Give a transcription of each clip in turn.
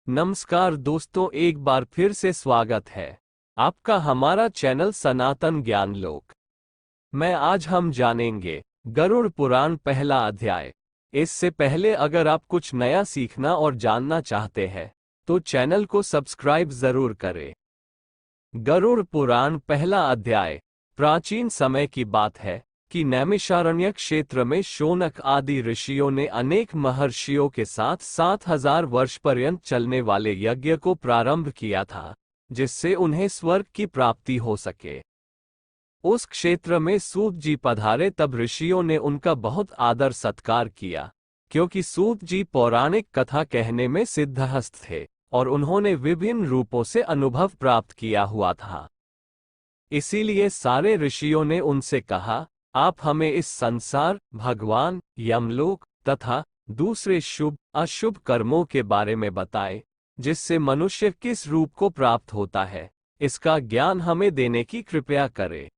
नमस्कार दोस्तों, एक बार फिर से स्वागत है आपका हमारा चैनल सनातन ज्ञान लोक में। आज हम जानेंगे गरुड़ पुराण पहला अध्याय। इससे पहले अगर आप कुछ नया सीखना और जानना चाहते हैं तो चैनल को सब्सक्राइब जरूर करें। गरुड़ पुराण पहला अध्याय। प्राचीन समय की बात है कि नैमिषारण्य क्षेत्र में शौनक आदि ऋषियों ने अनेक महर्षियों के साथ 7000 वर्ष पर्यंत चलने वाले यज्ञ को प्रारंभ किया था, जिससे उन्हें स्वर्ग की प्राप्ति हो सके। उस क्षेत्र में सूत जी पधारे तब ऋषियों ने उनका बहुत आदर सत्कार किया, क्योंकि सूत जी पौराणिक कथा कहने में सिद्धहस्त थे और उन्होंने विभिन्न रूपों से अनुभव प्राप्त किया हुआ था। इसीलिए सारे ऋषियों ने उनसे कहा, आप हमें इस संसार, भगवान, यमलोक तथा दूसरे शुभ अशुभ कर्मों के बारे में बताएं, जिससे मनुष्य किस रूप को प्राप्त होता है, इसका ज्ञान हमें देने की कृपया करें।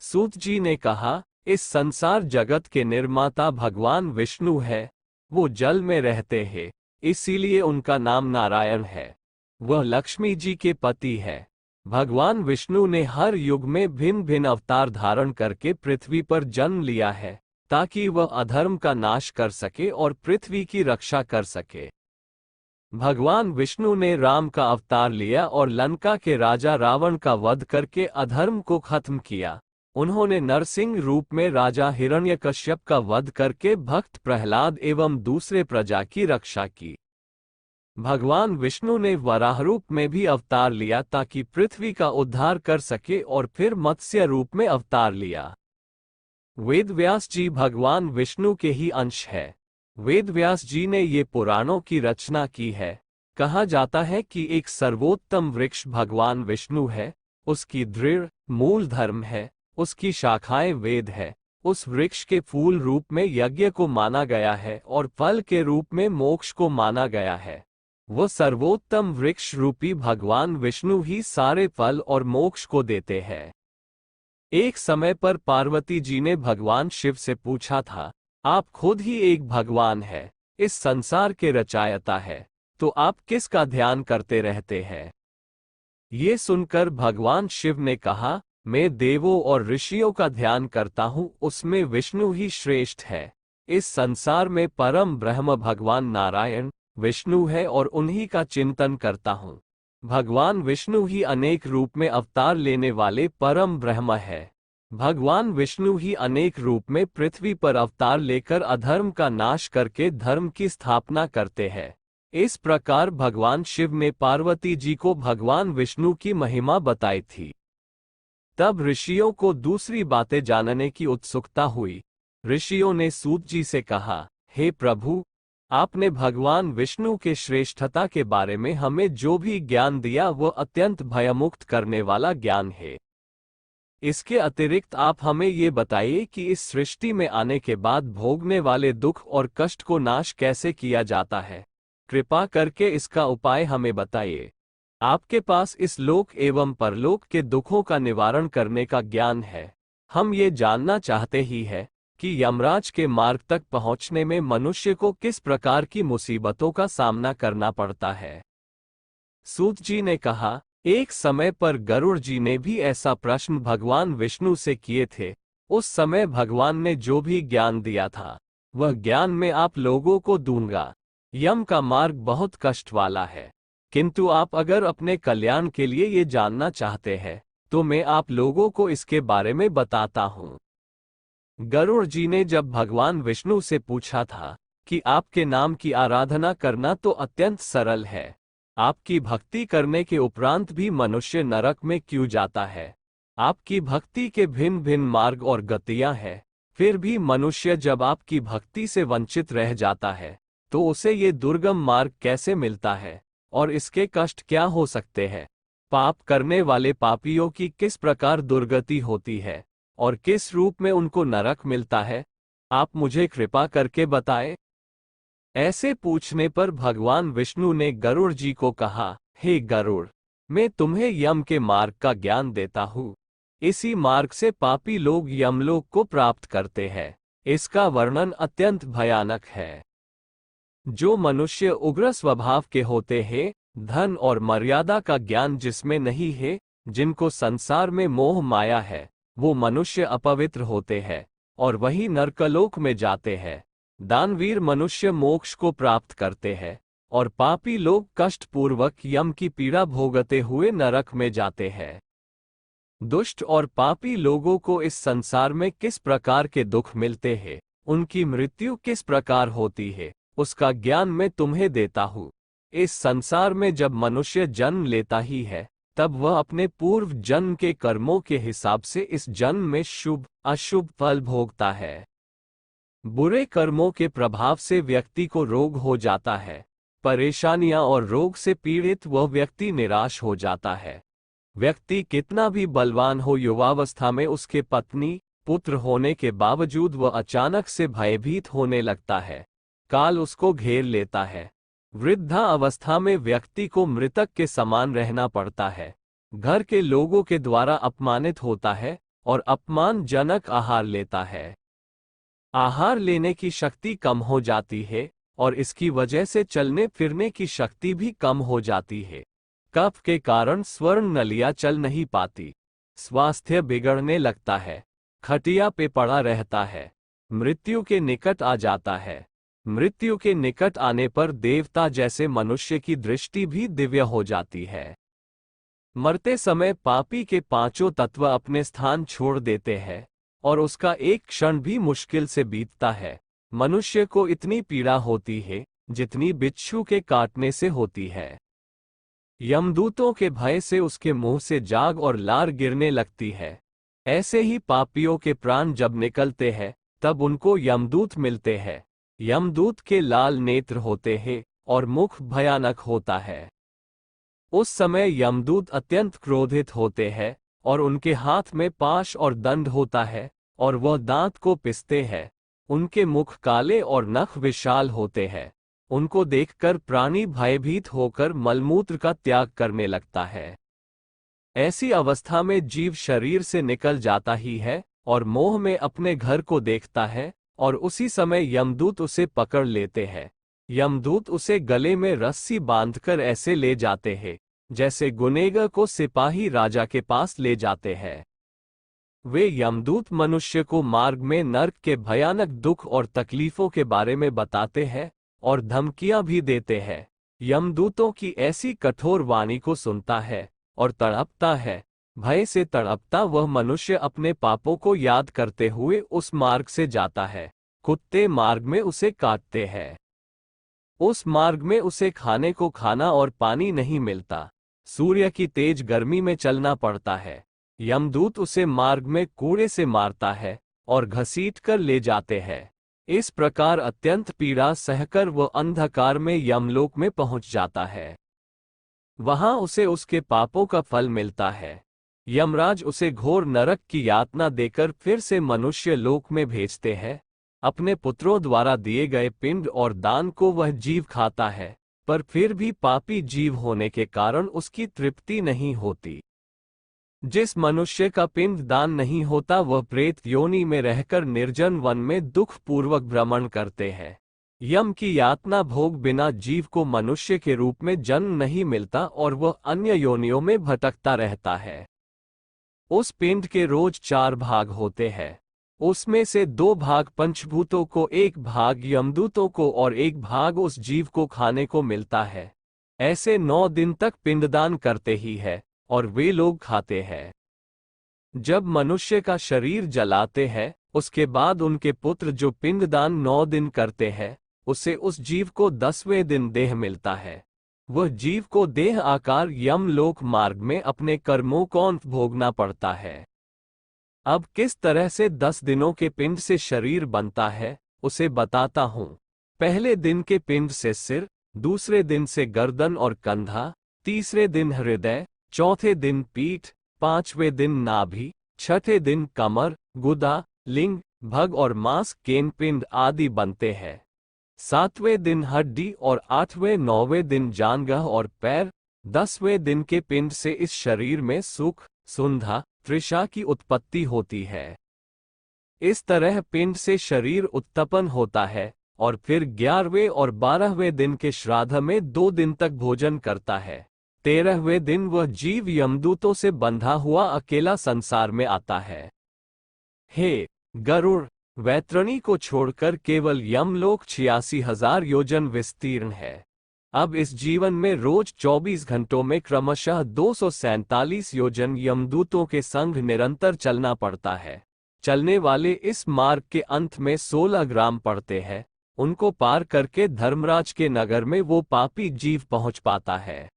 सूत जी ने कहा, इस संसार जगत के निर्माता भगवान विष्णु है। वो जल में रहते हैं, इसीलिए उनका नाम नारायण है। वह लक्ष्मी जी के पति है। भगवान विष्णु ने हर युग में भिन्न भिन्न अवतार धारण करके पृथ्वी पर जन्म लिया है, ताकि वह अधर्म का नाश कर सके और पृथ्वी की रक्षा कर सके। भगवान विष्णु ने राम का अवतार लिया और लंका के राजा रावण का वध करके अधर्म को खत्म किया। उन्होंने नरसिंह रूप में राजा हिरण्यकश्यप का वध करके भक्त प्रहलाद एवं दूसरे प्रजा की रक्षा की। भगवान विष्णु ने वराह रूप में भी अवतार लिया ताकि पृथ्वी का उद्धार कर सके और फिर मत्स्य रूप में अवतार लिया। वेदव्यास जी भगवान विष्णु के ही अंश है। वेदव्यास जी ने ये पुराणों की रचना की है। कहा जाता है कि एक सर्वोत्तम वृक्ष भगवान विष्णु है, उसकी दृढ़ मूल धर्म है, उसकी शाखाएं वेद है। उस वृक्ष के फूल रूप में यज्ञ को माना गया है और फल के रूप में मोक्ष को माना गया है। वो सर्वोत्तम वृक्ष रूपी भगवान विष्णु ही सारे फल और मोक्ष को देते हैं। एक समय पर पार्वती जी ने भगवान शिव से पूछा था, आप खुद ही एक भगवान है, इस संसार के रचयिता है, तो आप किसका ध्यान करते रहते हैं? ये सुनकर भगवान शिव ने कहा, मैं देवों और ऋषियों का ध्यान करता हूँ, उसमें विष्णु ही श्रेष्ठ है। इस संसार में परम ब्रह्म भगवान नारायण विष्णु है और उन्हीं का चिंतन करता हूँ। भगवान विष्णु ही अनेक रूप में अवतार लेने वाले परम ब्रह्म है। भगवान विष्णु ही अनेक रूप में पृथ्वी पर अवतार लेकर अधर्म का नाश करके धर्म की स्थापना करते हैं। इस प्रकार भगवान शिव ने पार्वती जी को भगवान विष्णु की महिमा बताई थी। तब ऋषियों को दूसरी बातें जानने की उत्सुकता हुई। ऋषियों ने सूत जी से कहा, हे प्रभु, आपने भगवान विष्णु के श्रेष्ठता के बारे में हमें जो भी ज्ञान दिया वह अत्यंत भयमुक्त करने वाला ज्ञान है। इसके अतिरिक्त आप हमें ये बताइए कि इस सृष्टि में आने के बाद भोगने वाले दुख और कष्ट को नाश कैसे किया जाता है। कृपा करके इसका उपाय हमें बताइए। आपके पास इस लोक एवं परलोक के दुखों का निवारण करने का ज्ञान है। हम ये जानना चाहते ही है कि यमराज के मार्ग तक पहुंचने में मनुष्य को किस प्रकार की मुसीबतों का सामना करना पड़ता है। सूत जी ने कहा, एक समय पर गरुड़ जी ने भी ऐसा प्रश्न भगवान विष्णु से किए थे। उस समय भगवान ने जो भी ज्ञान दिया था वह ज्ञान मैं आप लोगों को दूंगा। यम का मार्ग बहुत कष्ट वाला है, किंतु आप अगर अपने कल्याण के लिए ये जानना चाहते हैं तो मैं आप लोगों को इसके बारे में बताता हूँ। गरुड़ जी ने जब भगवान विष्णु से पूछा था कि आपके नाम की आराधना करना तो अत्यंत सरल है, आपकी भक्ति करने के उपरांत भी मनुष्य नरक में क्यों जाता है? आपकी भक्ति के भिन्न भिन्न मार्ग और गतियां हैं, फिर भी मनुष्य जब आपकी भक्ति से वंचित रह जाता है तो उसे ये दुर्गम मार्ग कैसे मिलता है और इसके कष्ट क्या हो सकते हैं? पाप करने वाले पापियों की किस प्रकार दुर्गति होती है और किस रूप में उनको नरक मिलता है? आप मुझे कृपा करके बताएं। ऐसे पूछने पर भगवान विष्णु ने गरुड़ जी को कहा, हे गरुड़, मैं तुम्हें यम के मार्ग का ज्ञान देता हूँ। इसी मार्ग से पापी लोग यमलोक को प्राप्त करते हैं। इसका वर्णन अत्यंत भयानक है। जो मनुष्य उग्र स्वभाव के होते हैं, धन और मर्यादा का ज्ञान जिसमें नहीं है, जिनको संसार में मोह माया है, वो मनुष्य अपवित्र होते हैं और वही नरकलोक में जाते हैं। दानवीर मनुष्य मोक्ष को प्राप्त करते हैं और पापी लोग कष्टपूर्वक यम की पीड़ा भोगते हुए नरक में जाते हैं। दुष्ट और पापी लोगों को इस संसार में किस प्रकार के दुख मिलते हैं, उनकी मृत्यु किस प्रकार होती है, उसका ज्ञान मैं तुम्हें देता हूँ। इस संसार में जब मनुष्य जन्म लेता ही है, तब वह अपने पूर्व जन्म के कर्मों के हिसाब से इस जन्म में शुभ अशुभ फल भोगता है। बुरे कर्मों के प्रभाव से व्यक्ति को रोग हो जाता है। परेशानियां और रोग से पीड़ित वह व्यक्ति निराश हो जाता है। व्यक्ति कितना भी बलवान हो, युवावस्था में उसके पत्नी पुत्र होने के बावजूद वह अचानक से भयभीत होने लगता है। काल उसको घेर लेता है। वृद्धा अवस्था में व्यक्ति को मृतक के समान रहना पड़ता है। घर के लोगों के द्वारा अपमानित होता है और अपमानजनक आहार लेता है। आहार लेने की शक्ति कम हो जाती है और इसकी वजह से चलने फिरने की शक्ति भी कम हो जाती है। कफ के कारण स्वर्ण नलियां चल नहीं पाती। स्वास्थ्य बिगड़ने लगता है। खटिया पे पड़ा रहता है। मृत्यु के निकट आ जाता है। मृत्यु के निकट आने पर देवता जैसे मनुष्य की दृष्टि भी दिव्य हो जाती है। मरते समय पापी के पांचों तत्व अपने स्थान छोड़ देते हैं और उसका एक क्षण भी मुश्किल से बीतता है। मनुष्य को इतनी पीड़ा होती है जितनी बिच्छू के काटने से होती है। यमदूतों के भय से उसके मुंह से जाग और लार गिरने लगती है। ऐसे ही पापियों के प्राण जब निकलते हैं तब उनको यमदूत मिलते हैं। यमदूत के लाल नेत्र होते हैं और मुख भयानक होता है। उस समय यमदूत अत्यंत क्रोधित होते हैं और उनके हाथ में पाश और दंड होता है और वह दांत को पिसते हैं। उनके मुख काले और नख विशाल होते हैं। उनको देखकर प्राणी भयभीत होकर मलमूत्र का त्याग करने लगता है। ऐसी अवस्था में जीव शरीर से निकल जाता ही है और मोह में अपने घर को देखता है और उसी समय यमदूत उसे पकड़ लेते हैं। यमदूत उसे गले में रस्सी बांधकर ऐसे ले जाते हैं जैसे गुनेगार को सिपाही राजा के पास ले जाते हैं। वे यमदूत मनुष्य को मार्ग में नर्क के भयानक दुख और तकलीफों के बारे में बताते हैं और धमकियां भी देते हैं। यमदूतों की ऐसी कठोर वाणी को सुनता है और तड़पता है। भय से तड़पता वह मनुष्य अपने पापों को याद करते हुए उस मार्ग से जाता है। कुत्ते मार्ग में उसे काटते हैं। उस मार्ग में उसे खाने को खाना और पानी नहीं मिलता। सूर्य की तेज गर्मी में चलना पड़ता है। यमदूत उसे मार्ग में कूड़े से मारता है और घसीट कर ले जाते हैं। इस प्रकार अत्यंत पीड़ा सहकर वह अंधकार में यमलोक में पहुंच जाता है। वहां उसे उसके पापों का फल मिलता है। यमराज उसे घोर नरक की यातना देकर फिर से मनुष्य लोक में भेजते हैं। अपने पुत्रों द्वारा दिए गए पिंड और दान को वह जीव खाता है, पर फिर भी पापी जीव होने के कारण उसकी तृप्ति नहीं होती। जिस मनुष्य का पिंड दान नहीं होता वह प्रेत योनि में रहकर निर्जन वन में दुख पूर्वक भ्रमण करते हैं। यम की यातना भोग बिना जीव को मनुष्य के रूप में जन्म नहीं मिलता और वह अन्य योनियों में भटकता रहता है। उस पिंड के रोज 4 भाग होते हैं। उसमें से 2 भाग पंचभूतों को, 1 भाग यमदूतों को और 1 भाग उस जीव को खाने को मिलता है। ऐसे 9 दिन तक पिंडदान करते ही है और वे लोग खाते हैं। जब मनुष्य का शरीर जलाते हैं उसके बाद उनके पुत्र जो पिंडदान 9 दिन करते हैं उसे उस जीव को 10वें दिन देह मिलता है। वह जीव को देह आकार यमलोक मार्ग में अपने कर्मों को भोगना पड़ता है। अब किस तरह से 10 दिनों के पिंड से शरीर बनता है उसे बताता हूँ। पहले दिन के पिंड से सिर, दूसरे दिन से गर्दन और कंधा, तीसरे दिन हृदय, चौथे दिन पीठ, 5वें दिन नाभि, छठे दिन कमर, गुदा, लिंग, भग और मांस केन पिंड आदि बनते हैं। 7वें दिन हड्डी और 8वें 9वें दिन जांघ और पैर। 10वें दिन के पिंड से इस शरीर में सुख, सुंधा, तृषा की उत्पत्ति होती है। इस तरह पिंड से शरीर उत्पन्न होता है और फिर 11वें और 12वें दिन के श्राद्ध में 2 दिन तक भोजन करता है। 13वें दिन वह जीव यमदूतों से बंधा हुआ अकेला संसार में आता है। हे गरुड़, वैतरणी को छोड़कर केवल यमलोक 86,000 योजन विस्तीर्ण है। अब इस जीवन में रोज 24 घंटों में क्रमशः 247 योजन यमदूतों के संग निरंतर चलना पड़ता है। चलने वाले इस मार्ग के अंत में 16 ग्राम पड़ते हैं। उनको पार करके धर्मराज के नगर में वो पापी जीव पहुंच पाता है।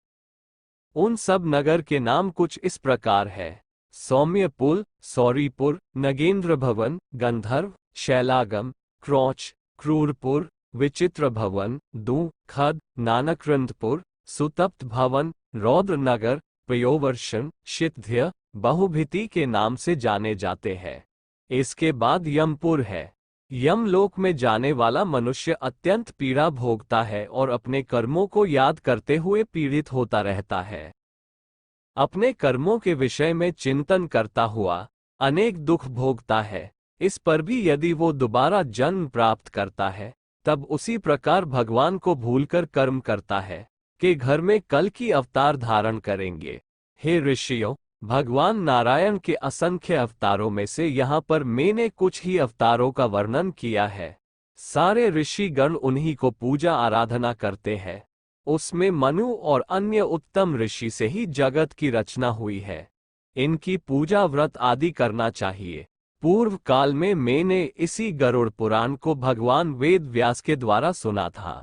उन सब नगर के नाम कुछ इस प्रकार है: सौम्यपुल, सौरीपुर, नगेंद्र भवन, गंधर्व, शैलागम, क्रौच, क्रूरपुर, विचित्र भवन, दू, खद, नानक्रंदपुर, सुतप्त भवन, रौद्र नगर, प्रयोवर्षण, शितध्य, बहुभिति के नाम से जाने जाते हैं। इसके बाद यमपुर है। यमलोक में जाने वाला मनुष्य अत्यंत पीड़ा भोगता है और अपने कर्मों को याद करते हुए पीड़ित होता रहता है। अपने कर्मों के विषय में चिंतन करता हुआ अनेक दुख भोगता है। इस पर भी यदि वो दोबारा जन्म प्राप्त करता है, तब उसी प्रकार भगवान को भूलकर कर्म करता है कि घर में कल की अवतार धारण करेंगे। हे ऋषियों, भगवान नारायण के असंख्य अवतारों में से यहाँ पर मैंने कुछ ही अवतारों का वर्णन किया है। सारे ऋषि गण उन्हीं को पूजा आराधना करते हैं। उसमें मनु और अन्य उत्तम ऋषि से ही जगत की रचना हुई है। इनकी पूजा व्रत आदि करना चाहिए। पूर्व काल में मैंने इसी गरुड़ पुराण को भगवान वेद व्यास के द्वारा सुना था।